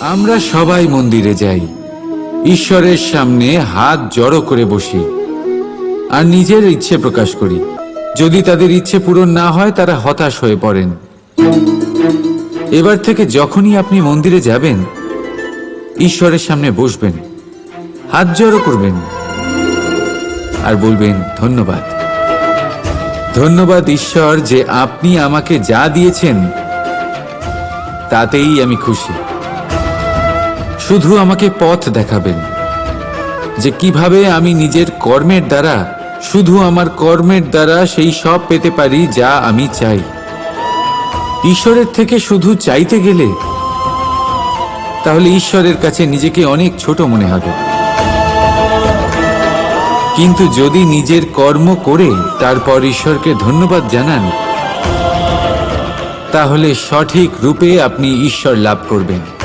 আমরা সবাই মন্দিরে যাই, ঈশ্বরের সামনে হাত জড়ো করে বসি আর নিজের ইচ্ছে প্রকাশ করি। যদি তাদের ইচ্ছে পূরণ না হয় তারা হতাশ হয়ে পড়েন। এবার থেকে যখনই আপনি মন্দিরে যাবেন, ঈশ্বরের সামনে বসবেন, হাত জড়ো করবেন আর বলবেন, ধন্যবাদ, ধন্যবাদ ঈশ্বর যে আপনি আমাকে যা দিয়েছেন তাতেই আমি খুশি। শুধু আমাকে পথ দেখাবেন যে কিভাবে আমি নিজের কর্মের দ্বারা, শুধু আমার কর্মের দ্বারা সেই সব পেতে পারি যা আমি চাই। ঈশ্বরের থেকে শুধু চাইতে গেলে তাহলে ঈশ্বরের কাছে নিজেকে অনেক ছোট মনে হবে। কিন্তু যদি নিজের কর্ম করে তারপর ঈশ্বরকে ধন্যবাদ জানান, তাহলে সঠিক রূপে আপনি ঈশ্বর লাভ করবেন।